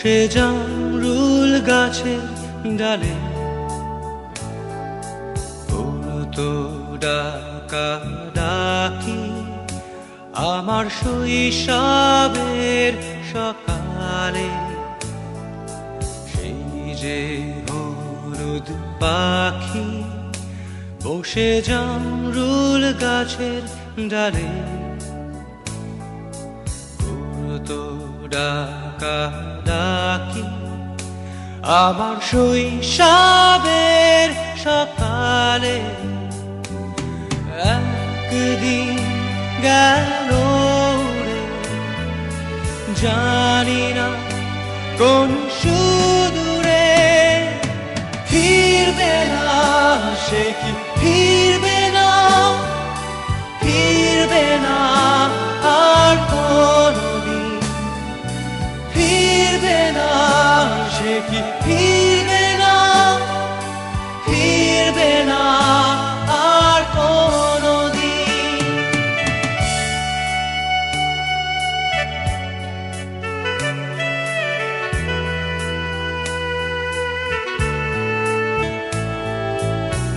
বসে জামরুল গাছের ডালে তো ডাকা ডাকি আমার শৈশবের সকালে। সেই যে হলুদ পাখি বসে জামরুল গাছের ডালে তো ডাকা ডাকি আমার শৈশবের সকালে। একদিন গেল রে জানি না কোন সুদূরে, ফিরবে না সে কি ফিরবে না, ফিরবে না আর কোনদিন, ফিরবে না সে কি ফিরবে না, ফিরবে না আর কোনদিন।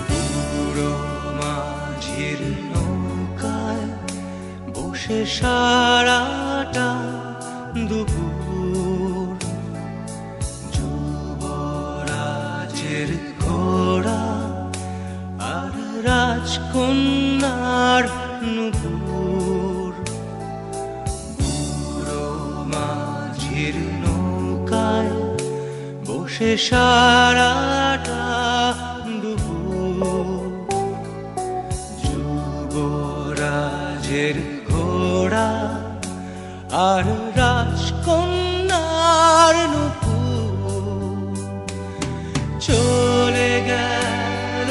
বুড়ো মাঝির নৌকায় বসে সারাটা দুপুর, যুবরাজের ঘোড়া আর রাজকন্যার নূপুর। বুড়ো মাঝির নৌকায় বসে সারাটা দুপুর, যুবরাজের ঘোড়া আর রাজকন্যার নূপুর। চলে গেল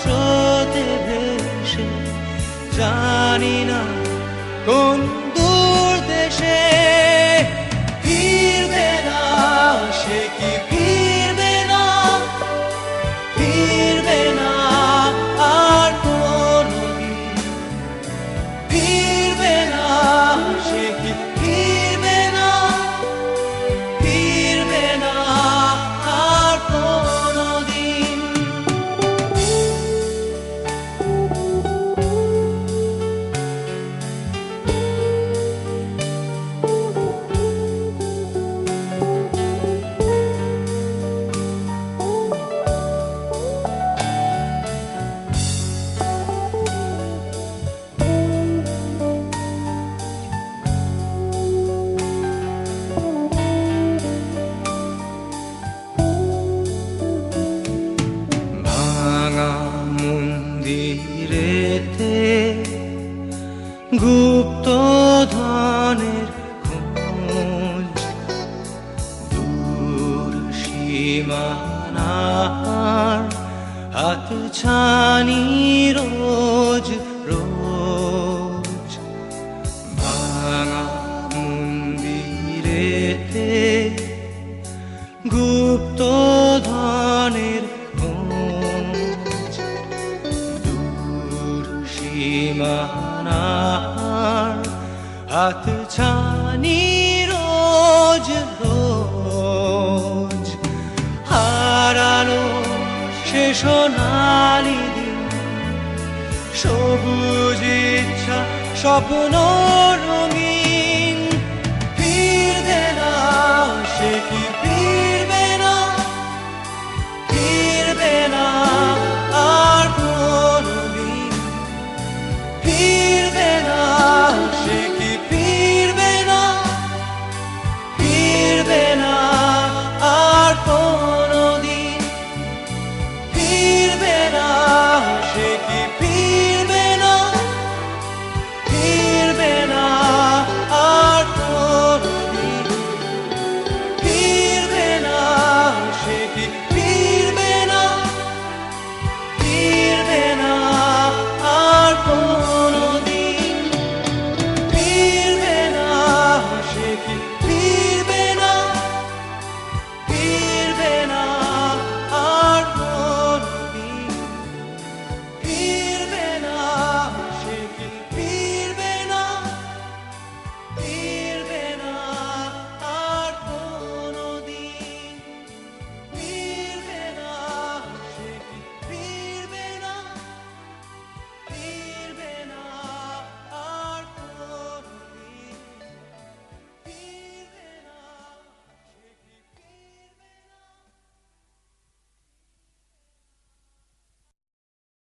স্রোতে ভেসে জানি না কোন দূর দেশে, ফিরবে না সে কি ফিরবে না, ফিরবে না আর কোনদিন, ফিরবে না সে কি ফিরবে না, ফিরবে না আর কোনদিন। ভাঙা মন্দিরেতে গুপ্ত ধনের খোঁজ, দূর সীমানার হাত ছানি রোজ রোজ। ভাঙা মন্দিরেতে গুপ্ত ধনের খোঁজ, দূর সীমানার হাত ছানি রোজ রোজ। হারালো সে সোনালি দিন, সবুজ ইচ্ছা স্বপ্ন রঙিন।